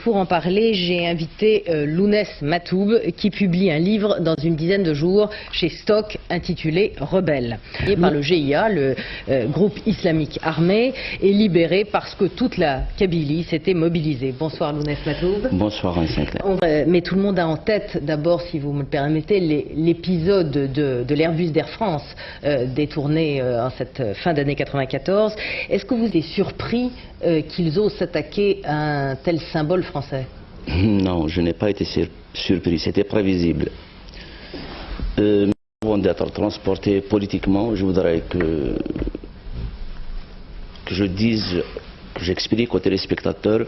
pour en parler, j'ai invité Lounès Matoub qui publie un livre dans une dizaine de jours chez Stock intitulé Rebelle. Et par le GIA, le groupe islamique armé, est libéré parce que toute la Kabylie s'était mobilisée. Bonsoir Lounès Matoub. Bonsoir Anne Sinclair. Mais tout le monde a en tête, d'abord si vous me le permettez, l'épisode de l'Airbus d'Air France détourné en cette fin d'année 94. Est-ce que vous êtes surpris qu'ils osent s'attaquer à un tel symbole français? Non, je n'ai pas été surpris, c'était prévisible. Avant d'être transporté politiquement, je voudrais que je dise, que j'explique aux téléspectateurs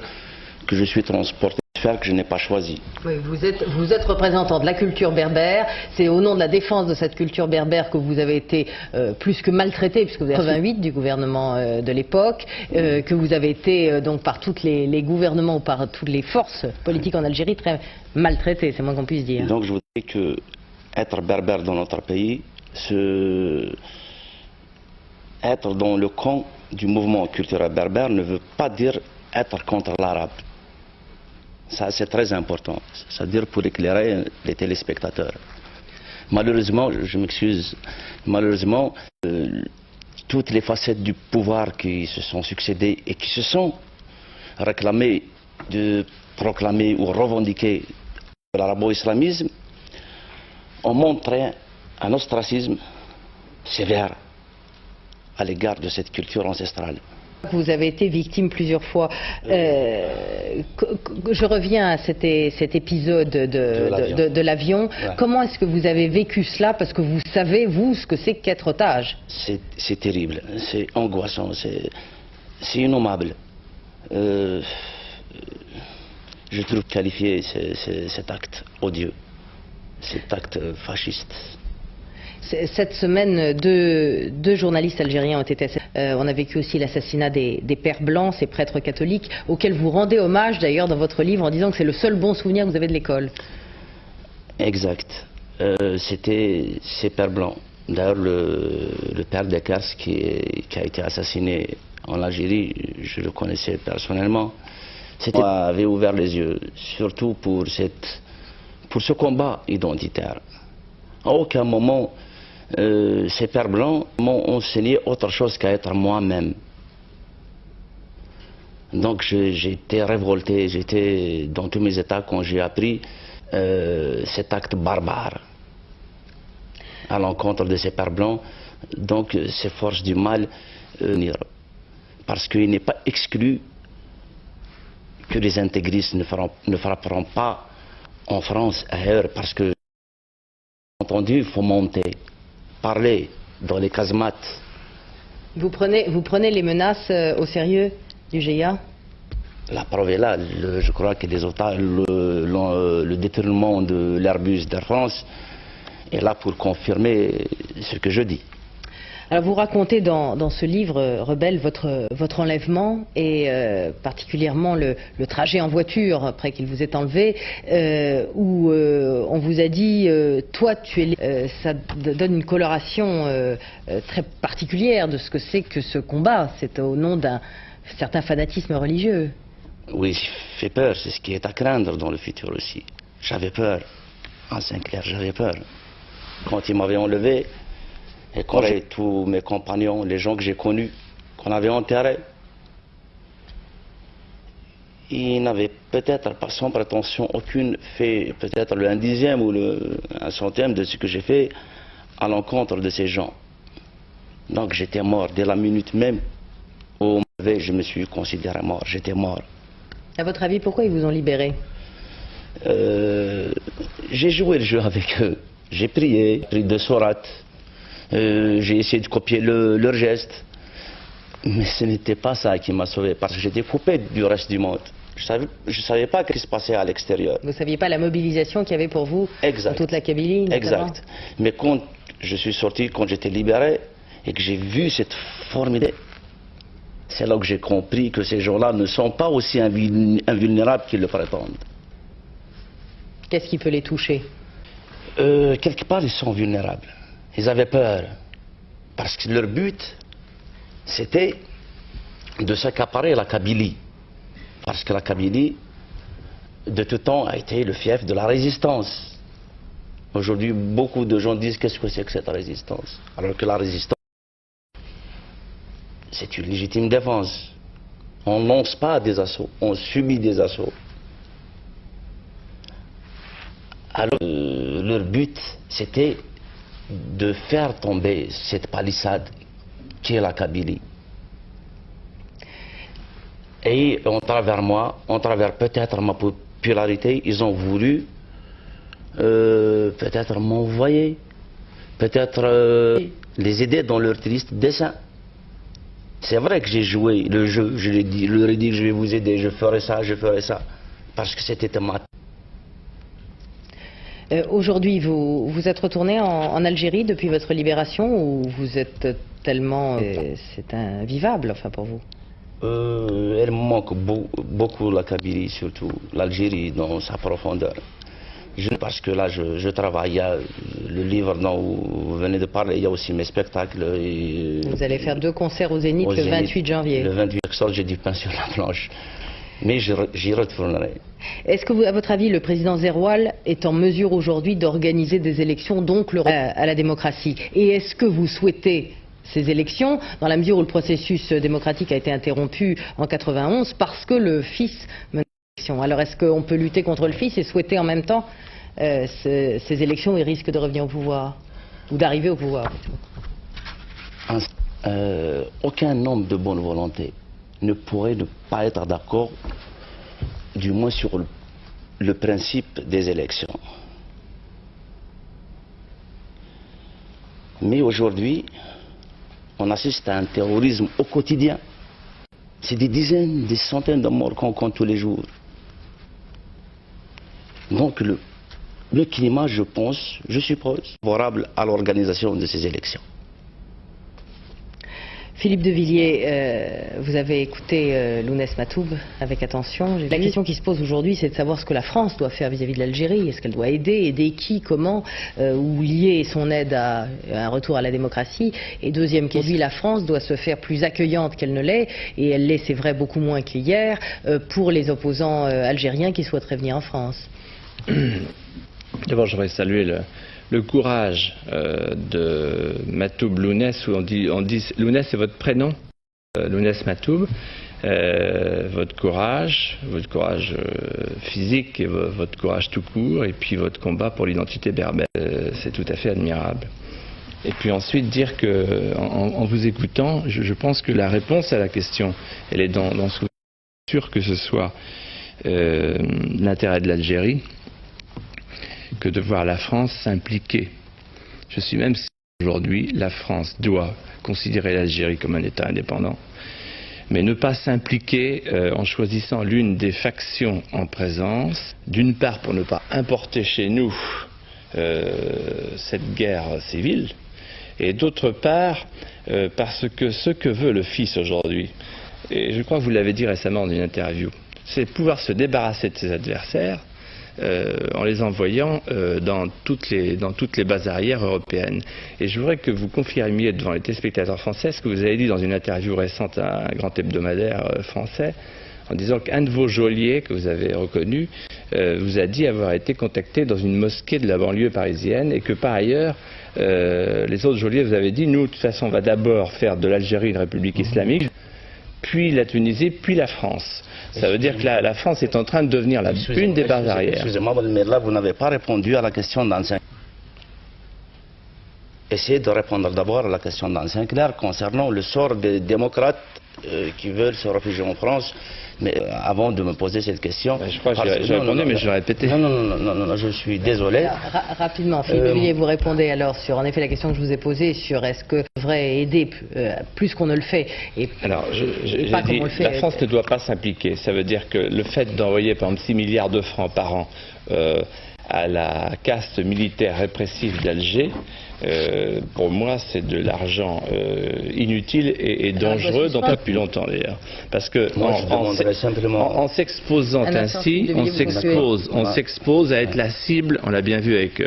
que je suis transporté faire que je n'ai pas choisi. Oui, vous êtes représentant de la culture berbère. C'est au nom de la défense de cette culture berbère que vous avez été plus que maltraité, puisque vous êtes 88 du gouvernement de l'époque, que vous avez été donc par tous les gouvernements ou par toutes les forces politiques en Algérie très maltraité, c'est moins qu'on puisse dire. Donc je voudrais que être berbère dans notre pays, être dans le camp du mouvement culturel berbère ne veut pas dire être contre l'arabe. Ça, c'est très important, c'est-à-dire pour éclairer les téléspectateurs. Malheureusement, je m'excuse, malheureusement, toutes les facettes du pouvoir qui se sont succédées et qui se sont réclamées de proclamer ou revendiquer l'arabo-islamisme ont montré un ostracisme sévère à l'égard de cette culture ancestrale. Vous avez été victime plusieurs fois. Je reviens à cet épisode de l'avion. Ouais. Comment est-ce que vous avez vécu cela? Parce que vous savez, vous, ce que c'est qu'être otage. C'est terrible, c'est angoissant, c'est innommable. Je trouve qualifier cet acte odieux, cet acte fasciste. Cette semaine, deux journalistes algériens ont été assassinés. On a vécu aussi l'assassinat des pères blancs, ces prêtres catholiques, auxquels vous rendez hommage d'ailleurs dans votre livre en disant que c'est le seul bon souvenir que vous avez de l'école. Exact. C'était ces pères blancs. D'ailleurs, le père Dekers qui a été assassiné en Algérie, je le connaissais personnellement. Moi, avait ouvert les yeux, surtout pour ce combat identitaire. À aucun moment, ces pères blancs m'ont enseigné autre chose qu'à être moi-même. Donc j'ai été révolté, j'étais dans tous mes états quand j'ai appris cet acte barbare à l'encontre de ces pères blancs. Donc ces forces du mal parce qu'il n'est pas exclu que les intégristes ne frapperont pas en France, ailleurs, parce que entendu, il faut monter, parler dans les casemates. Vous prenez les menaces au sérieux du GIA? La preuve est là. Je crois que les otages, le détournement de l'Airbus d'Air France est là pour confirmer ce que je dis. Alors vous racontez dans ce livre, Rebelle, votre enlèvement et particulièrement le trajet en voiture après qu'il vous ait enlevé, où on vous a dit toi tu es ça donne une coloration très particulière de ce que c'est que ce combat. C'est au nom d'un certain fanatisme religieux. Oui, fait peur, c'est ce qui est à craindre dans le futur aussi. J'avais peur, en Sinclair, j'avais peur. Quand il m'avait enlevé, et quand tous mes compagnons, les gens que j'ai connus, qu'on avait enterrés, ils n'avaient peut-être pas sans prétention aucune fait peut-être un dixième ou un centième de ce que j'ai fait à l'encontre de ces gens. Donc j'étais mort dès la minute même où je me suis considéré mort, j'étais mort. À votre avis, pourquoi ils vous ont libéré? J'ai joué le jeu avec eux, j'ai prié, pris de sourates. J'ai essayé de copier leur geste, mais ce n'était pas ça qui m'a sauvé, parce que j'étais coupé du reste du monde. Je ne savais pas ce qui se passait à l'extérieur. Vous ne saviez pas la mobilisation qu'il y avait pour vous dans toute la Kabylie notamment. Exact. Mais quand je suis sorti, quand j'étais libéré, et que j'ai vu cette formidable... C'est là que j'ai compris que ces gens-là ne sont pas aussi invulnérables qu'ils le prétendent. Qu'est-ce qui peut les toucher? Quelque part, ils sont vulnérables. Ils avaient peur, parce que leur but, c'était de s'accaparer la Kabylie. Parce que la Kabylie, de tout temps, a été le fief de la résistance. Aujourd'hui, beaucoup de gens disent qu'est-ce que c'est que cette résistance? Alors que la résistance, c'est une légitime défense. On ne lance pas des assauts, on subit des assauts. Alors, leur but, c'était de faire tomber cette palissade qui est la Kabylie. Et en travers moi, en travers peut-être ma popularité, ils ont voulu peut-être m'envoyer, peut-être les aider dans leur triste dessein. C'est vrai que j'ai joué le jeu, je leur ai dit je vais vous aider, je ferai ça, parce que c'était ma... Aujourd'hui, vous êtes retourné en Algérie depuis votre libération ou vous êtes tellement... c'est invivable, enfin, pour vous? Elle me manque beaucoup la Kabylie, surtout l'Algérie dans sa profondeur. Parce que là, je travaille, il y a le livre dont vous venez de parler, il y a aussi mes spectacles. Vous allez faire 2 concerts au Zénith le 28 janvier. Le 28 octobre, j'ai du pain sur la planche. Mais j'y retournerai. Est-ce que, à votre avis, le président Zeroual est en mesure aujourd'hui d'organiser des élections, donc à la démocratie? Et est-ce que vous souhaitez ces élections, dans la mesure où le processus démocratique a été interrompu en 91 parce que le fils menait l'élection? Alors est-ce qu'on peut lutter contre le fils et souhaiter en même temps ces élections et risque de revenir au pouvoir? Ou d'arriver au pouvoir? Aucun homme de bonne volonté ne pourrait ne pas être d'accord, du moins sur le principe des élections. Mais aujourd'hui, on assiste à un terrorisme au quotidien. C'est des dizaines, des centaines de morts qu'on compte tous les jours. Donc le climat, je pense, je suppose, favorable à l'organisation de ces élections. Philippe de Villiers, vous avez écouté Lounès Matoub avec attention. La question qui se pose aujourd'hui, c'est de savoir ce que la France doit faire vis-à-vis de l'Algérie. Est-ce qu'elle doit aider qui, comment, ou lier son aide à un retour à la démocratie? Et deuxième question, la France doit se faire plus accueillante qu'elle ne l'est, et elle l'est, c'est vrai, beaucoup moins qu'hier, pour les opposants algériens qui souhaiteraient venir en France. D'abord, j'aimerais saluer le courage de Matoub Lounès, où on dit Lounès, c'est votre prénom, Lounès Matoub, votre courage physique et votre courage tout court, et puis votre combat pour l'identité berbère, c'est tout à fait admirable. Et puis ensuite dire que, en vous écoutant, je pense que la réponse à la question, elle est dans ce que vous êtes sûr que ce soit l'intérêt de l'Algérie, que de voir la France s'impliquer. Je suis même sûr qu'aujourd'hui, la France doit considérer l'Algérie comme un État indépendant, mais ne pas s'impliquer en choisissant l'une des factions en présence, d'une part pour ne pas importer chez nous cette guerre civile, et d'autre part parce que ce que veut le fils aujourd'hui, et je crois que vous l'avez dit récemment dans une interview, c'est pouvoir se débarrasser de ses adversaires en les envoyant dans toutes les bases arrières européennes. Et je voudrais que vous confirmiez devant les téléspectateurs français ce que vous avez dit dans une interview récente à un grand hebdomadaire français, en disant qu'un de vos geôliers, que vous avez reconnu, vous a dit avoir été contacté dans une mosquée de la banlieue parisienne, et que par ailleurs, les autres geôliers vous avaient dit, nous de toute façon on va d'abord faire de l'Algérie une république islamique, puis la Tunisie, puis la France. Ça veut dire que la France est en train de devenir une des bases arrières. Excusez-moi, mais là, vous n'avez pas répondu à la question d'Anne. Essayez de répondre d'abord à la question d'Anne Sinclair concernant le sort des démocrates qui veulent se réfugier en France. Mais avant de me poser cette question... Je crois que j'ai répondu, mais je vais répéter. Non, je suis désolé. Rapidement, Philippe Villiers, vous répondez alors sur, en effet, la question que je vous ai posée sur est-ce que devrait aider plus qu'on ne le fait et alors, et pas comme on le fait. La France ne doit pas s'impliquer. Ça veut dire que le fait d'envoyer, par exemple, 6 milliards de francs par an à la caste militaire répressive d'Alger, pour moi, c'est de l'argent inutile et dangereux, dont pas depuis longtemps d'ailleurs. Parce que en s'exposant ainsi, on s'expose à être la cible, on l'a bien vu avec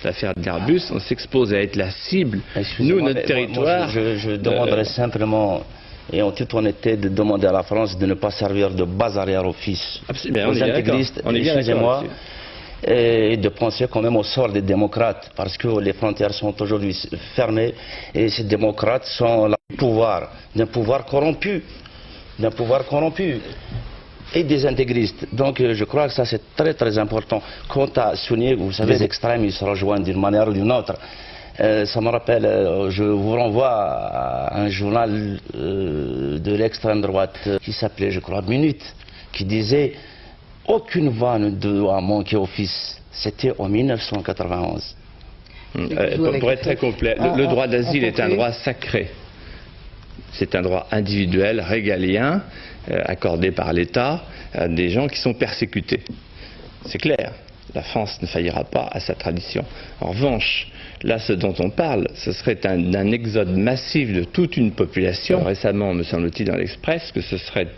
l'affaire d'Airbus, on s'expose à être la cible. Nous, notre territoire... Je demanderais simplement et en toute honnêteté de demander à la France de ne pas servir de base arrière au fils, aux intégristes, excusez-moi, et de penser quand même au sort des démocrates, parce que les frontières sont aujourd'hui fermées et ces démocrates sont d'un pouvoir corrompu, et des intégristes. Donc je crois que ça c'est très très important. Quant à souligner, vous savez, les extrêmes, ils se rejoignent d'une manière ou d'une autre. Ça me rappelle, je vous renvoie à un journal de l'extrême droite qui s'appelait, je crois, Minute, qui disait « Aucune voix ne doit manquer au fils ». C'était en 1991. Pour être très complet, le droit d'asile est un droit sacré. C'est un droit individuel, régalien, accordé par l'État à des gens qui sont persécutés. C'est clair, la France ne faillira pas à sa tradition. En revanche, là, ce dont on parle, ce serait un exode massif de toute une population. Récemment, me semble-t-il, dans l'Express, que ce serait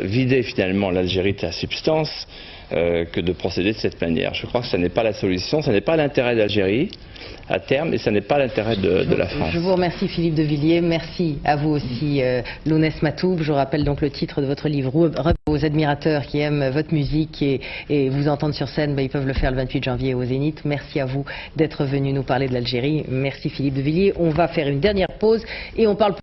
vider finalement l'Algérie de sa substance que de procéder de cette manière. Je crois que ce n'est pas la solution, ce n'est pas l'intérêt d'Algérie à terme, et ce n'est pas l'intérêt de la France. Je vous remercie Philippe de Villiers, merci à vous aussi Lounès Matoub. Je rappelle donc le titre de votre livre, aux admirateurs qui aiment votre musique et vous entendre sur scène, ils peuvent le faire le 28 janvier au Zénith. Merci à vous d'être venu nous parler de l'Algérie. Merci Philippe de Villiers. On va faire une dernière pause et on parle